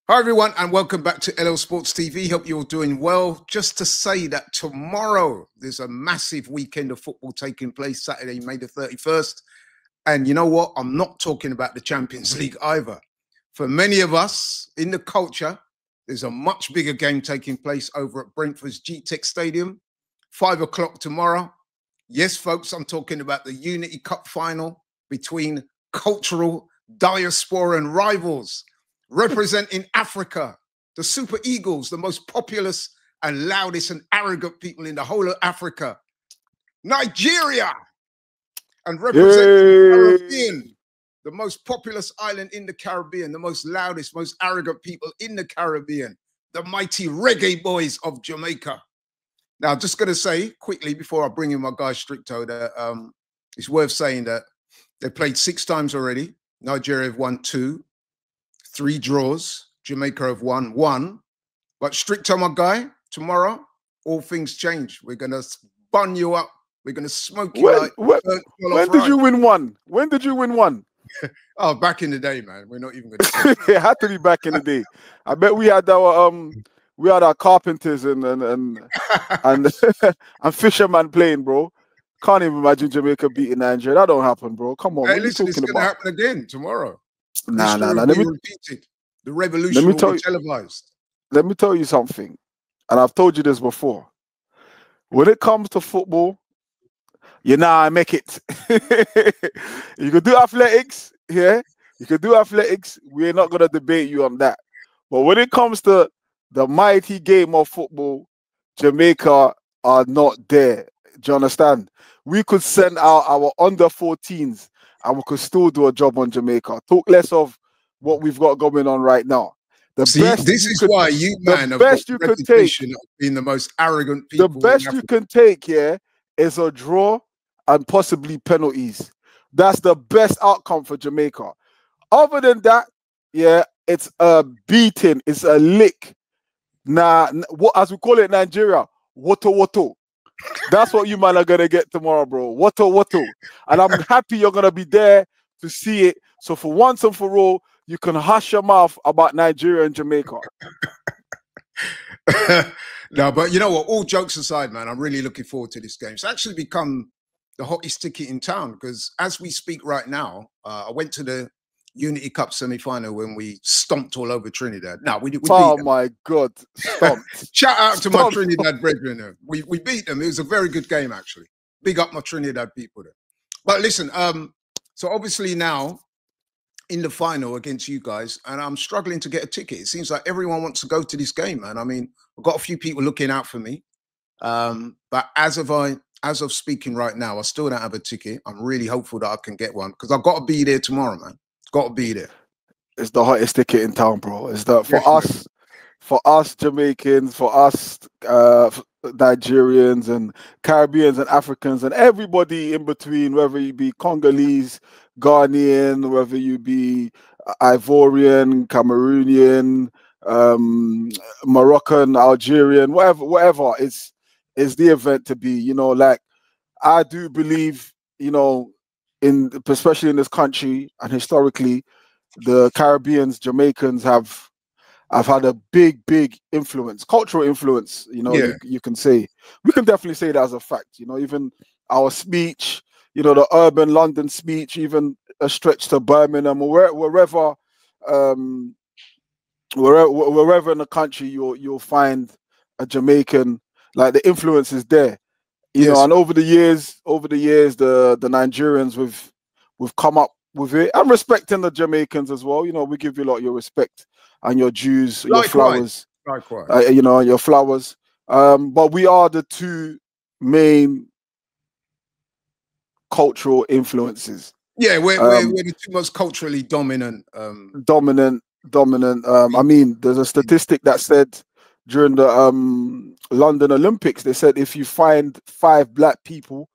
Hi, everyone, and welcome back to LL Sports TV. Hope you're all doing well. Just to say that tomorrow there's a massive weekend of football taking place, Saturday, May the 31st. And you know what? I'm not talking about the Champions League either. For many of us in the culture, there's a much bigger game taking place over at Brentford's GTEC Stadium, 5 o'clock tomorrow. Yes, folks, I'm talking about the Unity Cup final between cultural diaspora and rivals. Representing Africa, the Super Eagles, the most populous and loudest and arrogant people in the whole of Africa. Nigeria, and representing the Caribbean, the most populous island in the Caribbean, the most loudest, most arrogant people in the Caribbean, the mighty Reggae Boyz of Jamaica. Now, I'm just going to say quickly before I bring in my guy Stricto that it's worth saying that they played 6 times already. Nigeria have won 2. 3 draws. Jamaica have won 1. But Stricto, my guy, tomorrow, all things change. We're going to bun you up. We're going to smoke you when did you win 1? When did you win 1? Oh, back in the day, man. We're not even going to say it had to be back in the day. I bet we had our carpenters and fishermen playing, bro. Can't even imagine Jamaica beating Nigeria. That don't happen, bro. Come on. Hey, listen, it's going to happen again tomorrow. Nah. Let me repeat it. The revolution will be televised. Let me tell you something, and I've told you this before. When it comes to football, I make it. You can do athletics, yeah. You can do athletics. We're not gonna debate you on that. But when it comes to the mighty game of football, Jamaica are not there. Do you understand? We could send out our under-14s and we could still do a job on Jamaica. Talk less of what we've got going on right now. This is why you, man, the best you could take, being the most arrogant people. The best you can take, is a draw and possibly penalties. That's the best outcome for Jamaica. Other than that, it's a beating, it's a lick. As we call it in Nigeria, woto. That's what you man are gonna get tomorrow, bro. Woto. And I'm happy you're gonna be there to see it. So for once and for all, you can hush your mouth about Nigeria and Jamaica. No, but you know what? All jokes aside, man, I'm really looking forward to this game. It's actually become the hottest ticket in town because as we speak right now, I went to the Unity Cup semi-final when we stomped all over Trinidad. No, we beat them. My God, stomped. Shout out to my Trinidad brethren. We beat them. It was a very good game, actually. Big up my Trinidad people there. But listen, so obviously now in the final against you guys, and I'm struggling to get a ticket. It seems like everyone wants to go to this game, man. I mean, I've got a few people looking out for me. But as of speaking right now, I still don't have a ticket. I'm really hopeful that I can get one because I've got to be there tomorrow, man. Got to be there. It's the hottest ticket in town, bro. It's that for us Jamaicans, for us Nigerians and Caribbeans and Africans and everybody in between, whether you be Congolese, Ghanaian, whether you be Ivorian, Cameroonian, Moroccan, Algerian, whatever. It's the event to be. Like I do believe, especially in this country and historically, the Caribbeans, Jamaicans have had a big influence, cultural influence. You can say, we can definitely say that as a fact. Even our speech, the urban London speech, even a stretch to Birmingham or wherever in the country you'll find a Jamaican. Like the influence is there. You know, and over the years, the Nigerians we've come up with it. I'm respecting the Jamaicans as well. We give you a lot of your respect and your dues, your flowers. Likewise. Your flowers. But we are the 2 main cultural influences. Yeah, we're the 2 most culturally dominant. Dominant. I mean, there's a statistic that said during the London Olympics, they said if you find 5 black people,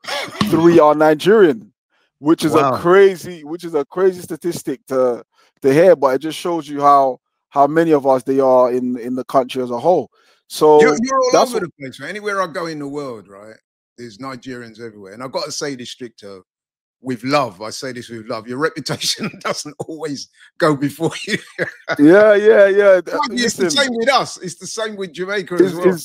3 are Nigerian, which is a crazy statistic to hear, but it just shows you how many of us they are in the country as a whole. So you're all over the place, man. Anywhere I go in the world, right? There's Nigerians everywhere, and I've got to say this, Stricto. with love. I say this with love. Your reputation doesn't always go before you. Yeah. It's the same with us. It's the same with Jamaica as well.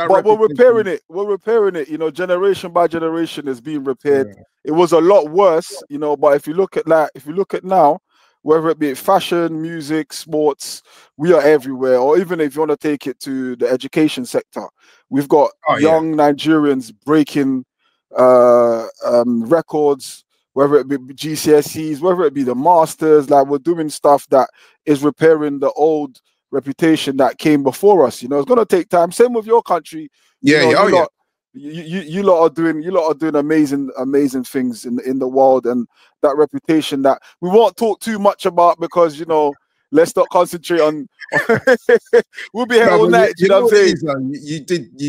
But we're repairing it. We're repairing it. You know, generation by generation is being repaired. Yeah. It was a lot worse, you know. But if you look at now, whether it be fashion, music, sports, we are everywhere. Or even if you want to take it to the education sector, we've got young Nigerians breaking records, whether it be GCSEs, whether it be the masters. Like, we're doing stuff that is repairing the old reputation that came before us. You know, it's gonna take time. Same with your country. You lot are doing amazing things in the world, and that reputation that we won't talk too much about, because, you know, let's not concentrate on we'll be here all night. You know what I'm saying? You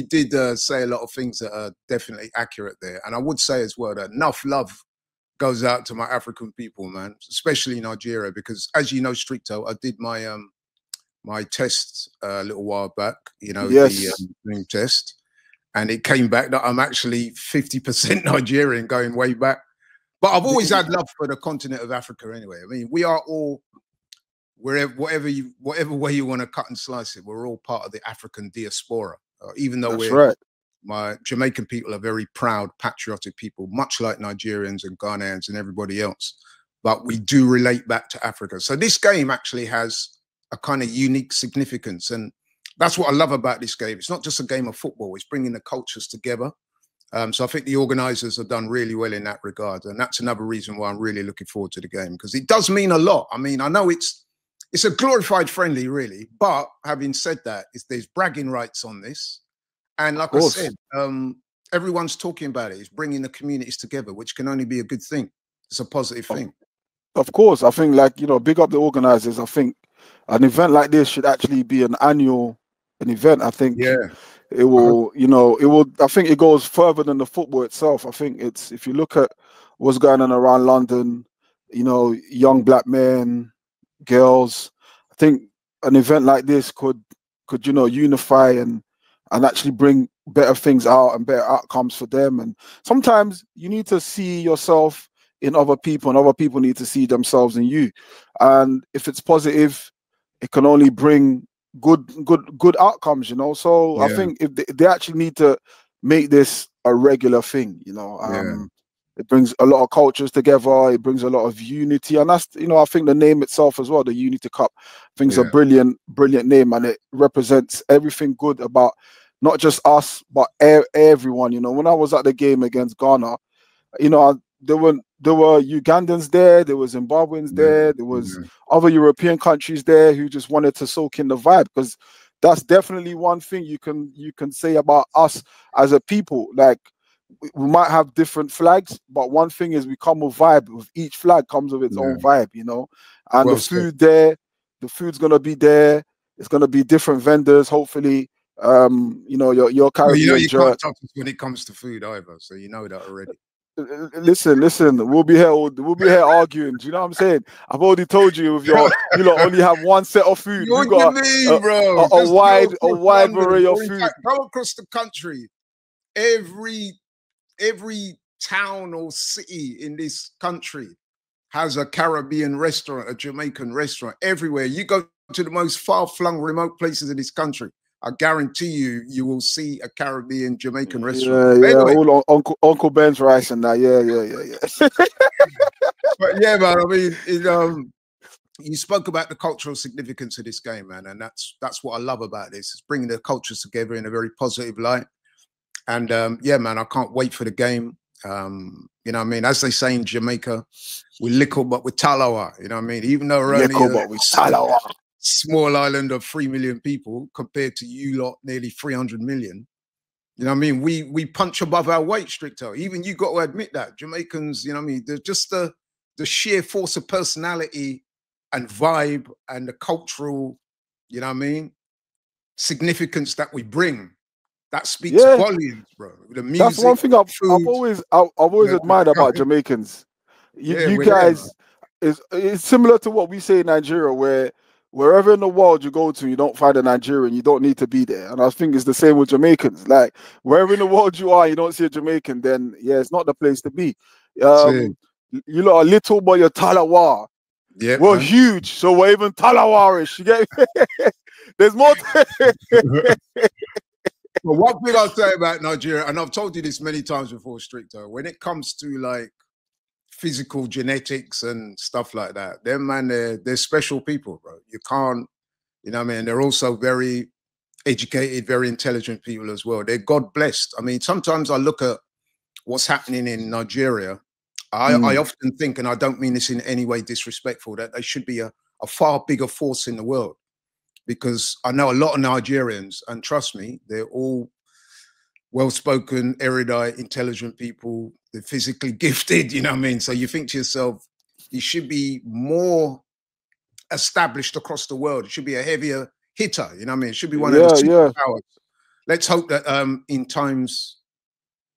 did say a lot of things that are definitely accurate there, and I would say as well that enough love goes out to my African people, man, especially Nigeria, because, as you know, Stricto, I did my my test a little while back, you know, the dream test, and it came back that I'm actually 50% Nigerian, going way back. But I've always had love for the continent of Africa anyway. I mean, we are all, whatever way you want to cut and slice it, we're all part of the African diaspora. Even though my Jamaican people are very proud, patriotic people, much like Nigerians and Ghanaians and everybody else. But we do relate back to Africa. So this game actually has a kind of unique significance. And that's what I love about this game. It's not just a game of football. It's bringing the cultures together. So I think the organisers have done really well in that regard. And that's another reason why I'm really looking forward to the game, because it does mean a lot. I mean, I know it's a glorified friendly, really. But having said that, there's bragging rights on this. And like I said, everyone's talking about it. It's bringing the communities together, which can only be a good thing. It's a positive thing. Of course. I think, like, you know, big up the organisers. I think an event like this should actually be an event. I think it will, you know, I think it goes further than the football itself. I think if you look at what's going on around London, you know, young black men, girls, I think an event like this could, you know, unify and actually bring better things out and better outcomes for them. And sometimes you need to see yourself in other people, and other people need to see themselves in you. And if it's positive, it can only bring good outcomes, you know. So I think if they actually need to make this a regular thing, you know. It brings a lot of cultures together. It brings a lot of unity, and that's, you know, I think the name itself as well, the Unity Cup, I think it's a brilliant name, and it represents everything good about not just us but everyone. You know, when I was at the game against Ghana, you know, there were Ugandans there, there was Zimbabweans there, there was other European countries there who just wanted to soak in the vibe, because that's definitely one thing you can say about us as a people. Like, we might have different flags, but one thing is we come with vibe. With each flag comes with its own vibe, you know. And the food there, the food's gonna be there. It's gonna be different vendors, hopefully. You know, your Caribbean you know, you can't touch us when it comes to food either, so you know that already. Listen, we'll be here arguing. Do you know what I'm saying? I've already told you, you lot only have one set of food. What do you mean, bro? A wide array of food. Go across the country. Every town or city in this country has a Caribbean restaurant, a Jamaican restaurant. Everywhere you go to the most far-flung, remote places in this country, I guarantee you will see a Caribbean Jamaican restaurant. Yeah, anyway, all Uncle Ben's rice and that. Yeah. But yeah, man. I mean, you spoke about the cultural significance of this game, man, and that's what I love about this. It's bringing the cultures together in a very positive light. And yeah, man, I can't wait for the game. You know what I mean? As they say in Jamaica, we lickle but with talawa. You know what I mean? Even though we're only a small island of 3 million people compared to you lot, nearly 300 million. You know what I mean? We punch above our weight, Stricto. Even you got to admit that. Jamaicans, you know what I mean? They're just the sheer force of personality and vibe and the cultural, you know what I mean, significance that we bring. That speaks volumes, bro. The music, that's one thing I've always admired about Jamaicans. You guys, it's similar to what we say in Nigeria, where wherever in the world you go to, you don't find a Nigerian, you don't need to be there. And I think it's the same with Jamaicans. Like, wherever in the world you are, you don't see a Jamaican, then yeah, it's not the place to be. You lot are little, but you're Talawa. Yeah, We're huge, so we're even Talawarish. You get me? There's more. Well, one thing I'll say about Nigeria, and I've told you this many times before, Stricto, when it comes to like physical genetics and stuff like that, them man, they're special people, bro. You can't, you know what I mean? They're also very educated, very intelligent people as well. They're God blessed. I mean, sometimes I look at what's happening in Nigeria. I often think, and I don't mean this in any way disrespectful, that they should be a far bigger force in the world, because I know a lot of Nigerians, and trust me, they're all well-spoken, erudite, intelligent people. They're physically gifted, you know what I mean? So you think to yourself, you should be more established across the world. It should be a heavier hitter, you know what I mean? It should be one of the superpowers. Let's hope that in times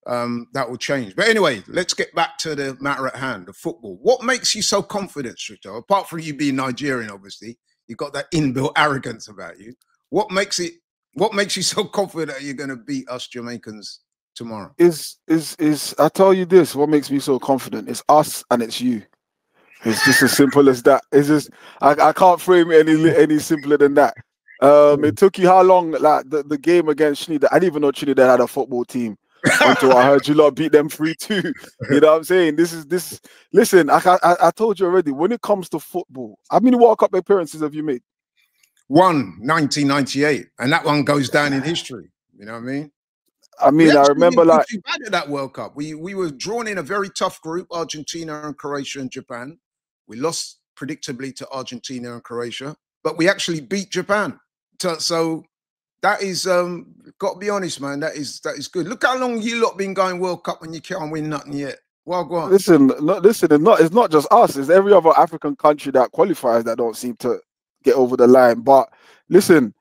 that will change. But anyway, let's get back to the matter at hand, the football. What makes you so confident, Stricto? Apart from you being Nigerian, obviously, you've got that inbuilt arrogance about you. What makes you so confident that you're going to beat us Jamaicans tomorrow? I tell you this, what makes me so confident is us and it's you. It's just as simple as that. It's just I can't frame it any simpler than that. It took you how long? Like the game against Trinidad, I didn't even know Trinidad had a football team until I heard you lot beat them 3-2. You know what I'm saying? Listen, I told you already, when it comes to football, how many World Cup appearances have you made? 1998, and that one goes down in history. You know what I mean? I remember like too bad at that World Cup. We were drawn in a very tough group: Argentina and Croatia and Japan. We lost predictably to Argentina and Croatia, but we actually beat Japan. So that is got to be honest, man. That is good. Look how long you lot been going World Cup and you can't win nothing yet. Well, go on. Listen. It's not just us. It's every other African country that qualifies that don't seem to get over the line. But listen,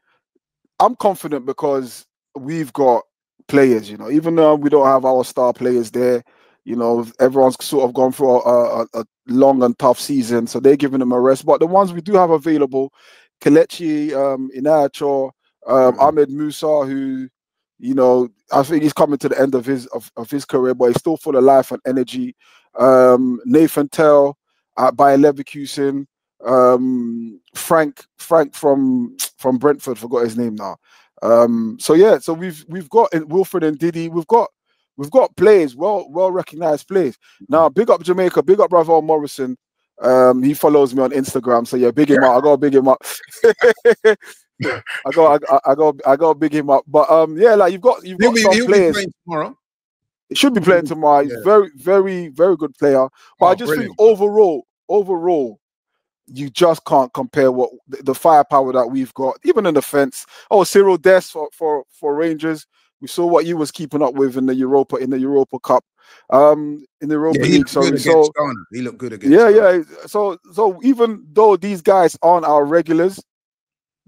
I'm confident because we've got players. You know, even though we don't have our star players there, you know, everyone's sort of gone through a long and tough season, so they're giving them a rest. But the ones we do have available, Kelechi, Inacho, Ahmed Musa, who, you know, I think he's coming to the end of his career, but he's still full of life and energy. Nathan Tell at Bayer Leverkusen, Frank from Brentford, forgot his name now. So we've got Wilfred and Didi. We've got players, well recognized players. Now, big up Jamaica, big up Bravo Morrison. He follows me on Instagram, so yeah, big him up. I gotta big him up. I gotta big him up. But yeah, like you've got some players. Be playing tomorrow. He should be playing tomorrow. He's very, very, very good player. But I just think overall, you just can't compare what the firepower that we've got, even in the defense. Oh, Cyril Dest for Rangers. We saw what he was keeping up with in the Europa Cup, in the Europa League. Sorry, so he looked good against Ghana. So even though these guys aren't our regulars,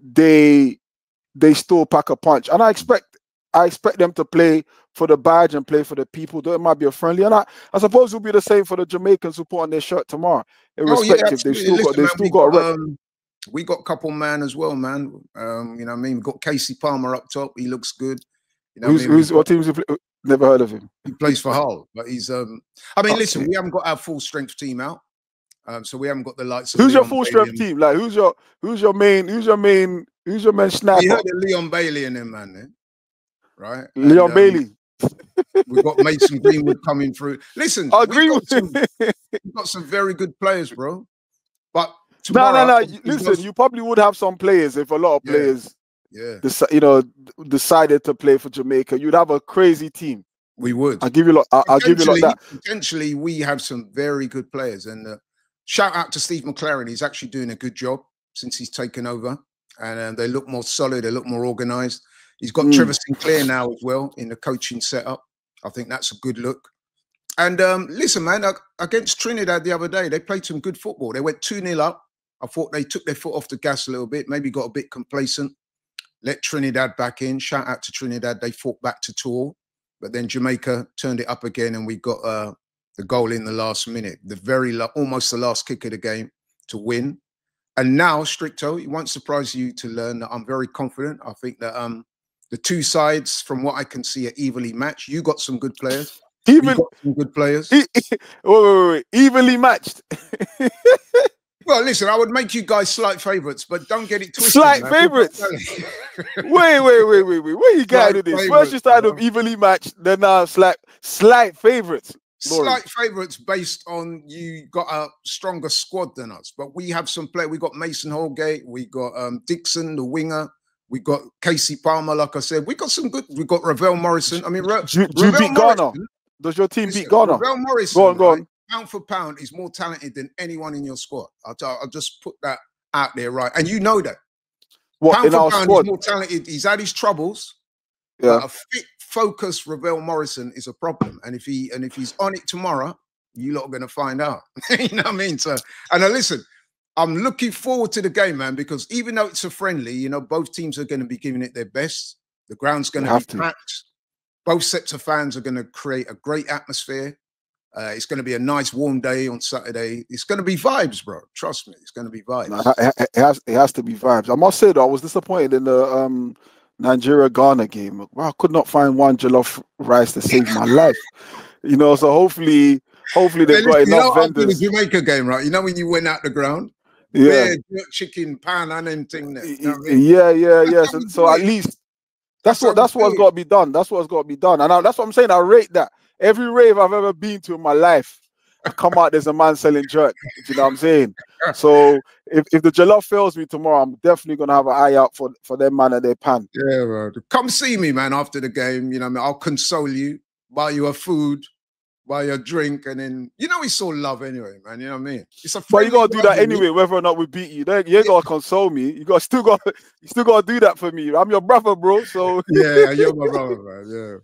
they still pack a punch, and I expect them to play for the badge and play for the people. Though it might be a friendly, and I suppose it'll be the same for the Jamaicans who put on their shirt tomorrow. Irrespective, they've still got a we got a couple man as well, man. You know what I mean? We've got Casey Palmer up top. He looks good. You know what teams he play? Never heard of him. He plays for Hull, but he's I mean, listen, we haven't got our full strength team out. So we haven't got the lights of Who's your full strength team? Like who's your main sniper? You heard of Leon Bailey in them, man, right? Leon Bailey. We've got Mason Greenwood coming through. Listen, we've got some very good players, bro. But no. Listen, you probably would have some players if a lot of players decided to play for Jamaica. You'd have a crazy team. We would. I'll give you that. Potentially, we have some very good players. And shout out to Steve McLaren. He's actually doing a good job since he's taken over. And they look more solid. They look more organised. He's got Trevor Sinclair now as well in the coaching setup. I think that's a good look. And listen, man, against Trinidad the other day, they played some good football. They went 2-0 up. I thought they took their foot off the gas a little bit, maybe got a bit complacent. Let Trinidad back in. Shout out to Trinidad. They fought back to 2-2. But then Jamaica turned it up again, and we got the goal in the last minute, almost the last kick of the game to win. And now, Stricto, it won't surprise you to learn that I'm very confident. I think that the two sides, from what I can see, are evenly matched. You got some good players. We got some good players. Wait. Evenly matched. Well, listen, I would make you guys slight favourites, but don't get it twisted. Slight favourites. Wait. Where you going with this? First you started with evenly matched, then now slight favourites. Slight favourites based on you got a stronger squad than us, but we have some play. We got Mason Holgate, we got Dixon, the winger, we got Casey Palmer. Like I said, we got some good. We got Ravel Morrison. I mean, do you beat Ghana? Does your team beat Ghana? Ravel Morrison, go on. Pound for pound, is more talented than anyone in your squad. I'll just put that out there, right? And you know that. What, pound in for our pound, squad? he's more talented. He's had his troubles. Yeah. But a fit, focused Ravel Morrison is a problem. And if he's on it tomorrow, you lot are going to find out. You know what I mean? So, and now listen, I'm looking forward to the game, man, because even though it's a friendly, you know, both teams are going to be giving it their best. The ground's going to be packed. Both sets of fans are going to create a great atmosphere. It's going to be a nice warm day on Saturday. It's going to be vibes, bro. Trust me, it's going to be vibes. No, it has to be vibes. I must say though, I was disappointed in the Nigeria-Ghana game. Well, I could not find one jollof rice to save my life. You know, so hopefully they've got enough vendors. The Jamaica game, right? You know when you went out the ground, yeah, chicken pan and them thing there. You know what I mean? Yeah. So at least that's what's got to be done. That's what's got to be done, and that's what I'm saying. I rate that. Every rave I've ever been to in my life, I come out, there's a man selling jerk. You know what I'm saying? So if the jollof fails me tomorrow, I'm definitely gonna have an eye out for their man and their pan. Yeah, bro. Come see me, man, after the game. You know what I mean? I'll console you, buy you a food, buy you a drink, and then you know it's all love anyway, man. You know what I mean? It's a but you gotta do that anyway, whether or not we beat you. Then you ain't gotta console me. You still gotta do that for me. I'm your brother, bro. So yeah, you're my brother, man. Yeah.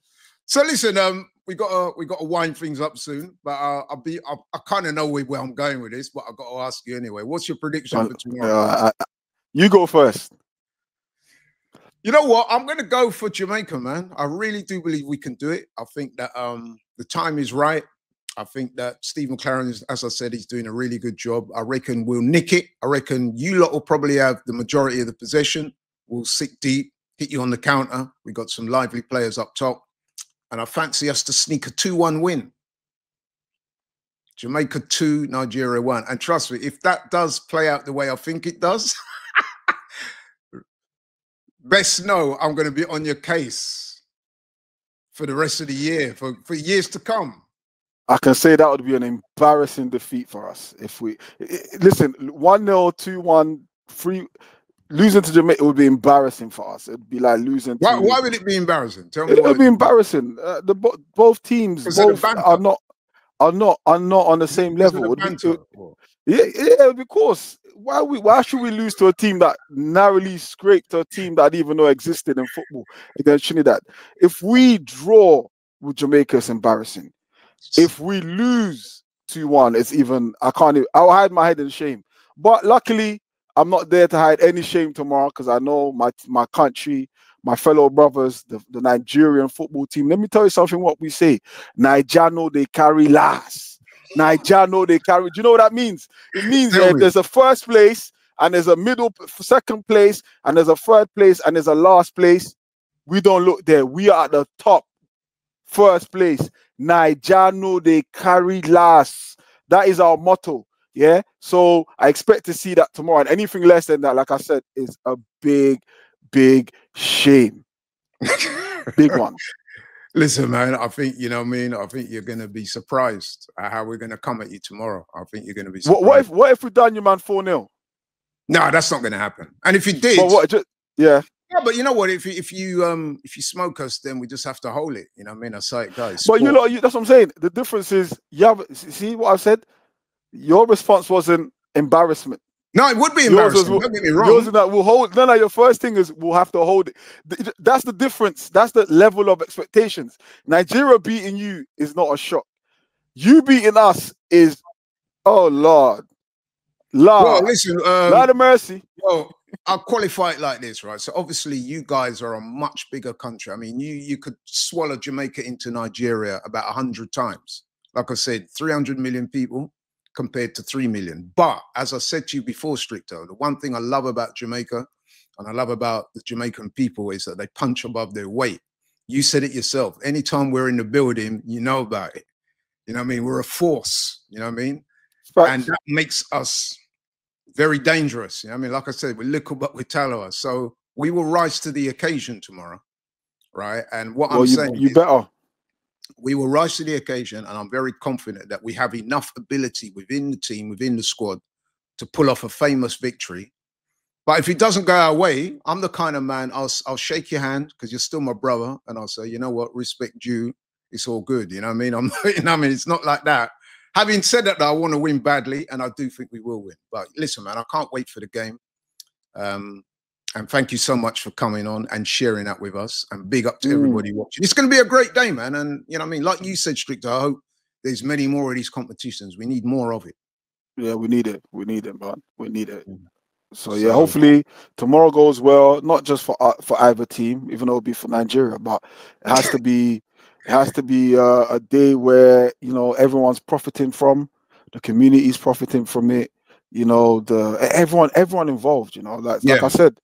So listen, we got to wind things up soon, but I kind of know where I'm going with this, but I got to ask you anyway. What's your prediction for tomorrow? You go first. You know what? I'm going to go for Jamaica, man. I really do believe we can do it. I think that the time is right. I think that Steve McLaren, as I said, he's doing a really good job. I reckon we'll nick it. I reckon you lot will probably have the majority of the possession. We'll sit deep, hit you on the counter. We got some lively players up top. And I fancy us to sneak a 2-1 win. Jamaica 2, Nigeria 1. And trust me, if that does play out the way I think it does, best know I'm going to be on your case for the rest of the year, for years to come. I can say that would be an embarrassing defeat for us. If we listen, 1-0, 2-1, 3. Losing to Jamaica would be embarrassing for us. It'd be like losing. Why would it be embarrassing? Tell me. It would be embarrassing. Both teams are not on the same level. Yeah, because why should we lose to a team that narrowly scraped a team that I didn't even know existed in football against Trinidad? If we draw with Jamaica, it's embarrassing. If we lose 2-1, it's even I'll hide my head in shame. But luckily, I'm not there to hide any shame tomorrow because I know my country, my fellow brothers, the Nigerian football team. Let me tell you something, what we say. Nigeriano, they carry last. Nigeriano, they carry. Do you know what that means? It means that there's a first place and there's a second place and there's a third place and there's a last place. We don't look there. We are at the top. First place. Nigeriano, they carry last. That is our motto. Yeah, so I expect to see that tomorrow, and anything less than that, like I said, is a big shame. Big one. Listen, man, I think, you know what I mean? I think you're going to be surprised at how we're going to come at you tomorrow. I think you're going to be surprised. What if we done you, man, 4-0? No, that's not going to happen. And if you did... Yeah, but you know what? If you smoke us, then we just have to hold it. You know what I mean? That's how it goes. But that's what I'm saying. The difference is, see what I said? Your response wasn't embarrassment. No, it would be embarrassing. Don't get me wrong. Yours is that we'll hold. No, your first thing is we'll have to hold it. That's the difference. That's the level of expectations. Nigeria beating you is not a shock. You beating us is, oh Lord. Well, listen, Lord of mercy. Well, I'll qualify it like this, right? So obviously you guys are a much bigger country. I mean, you could swallow Jamaica into Nigeria about 100 times. Like I said, 300 million people compared to 3 million. But as I said to you before, Stricto, the one thing I love about Jamaica and I love about the Jamaican people is that they punch above their weight. You said it yourself. Anytime we're in the building, you know about it. You know what I mean? We're a force. You know what I mean? And that makes us very dangerous. You know what I mean? Like I said, we're little but we're Talawa. So we will rise to the occasion tomorrow, right? And what I'm saying, you better. We will rise to the occasion, and I'm very confident that we have enough ability within the team, within the squad, to pull off a famous victory. But if it doesn't go our way, I'm the kind of man, I'll shake your hand because you're still my brother, and I'll say, you know what, respect due, it's all good. You know what I mean? You know what I mean? It's not like that. Having said that, I want to win badly, and I do think we will win. But listen, man, I can't wait for the game. And thank you so much for coming on and sharing that with us. And big up to everybody watching. It's going to be a great day, man. And you know what I mean? Like you said, Stricter, I hope there's many more of these competitions. We need more of it. Yeah, we need it. We need it, man. We need it. So yeah, hopefully tomorrow goes well. Not just for either team, even though it'll be for Nigeria, but it has to be. It has to be a day where, you know, everyone's profiting from, the community's profiting from it. You know, everyone involved. You know, like I said,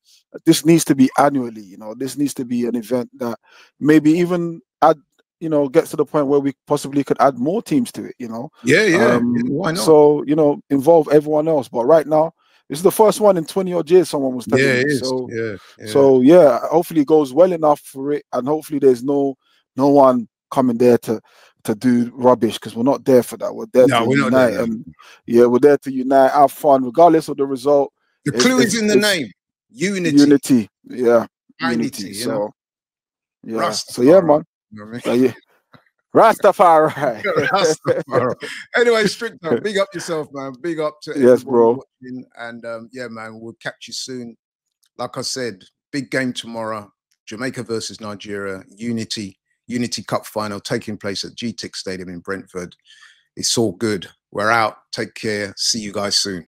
this needs to be annually. You know, this needs to be an event that maybe even gets to the point where we possibly could add more teams to it. You know, why not? So involve everyone else. But right now, this is the first one in 20 odd years. Someone was telling me. So hopefully it goes well enough for it, and hopefully there's no one coming there to do rubbish, because we're not there for that. We're there to unite, and we're there to unite, have fun, regardless of the result. The clue is in the name: unity. Unity, unity. So Rastafari. man. Rastafari. Rastafari. Anyway, Stricter, big up yourself, man. Big up to yes, bro. Watching. And man, we'll catch you soon. Like I said, big game tomorrow. Jamaica versus Nigeria. Unity Cup final taking place at GTIC Stadium in Brentford. It's all good. We're out. Take care. See you guys soon.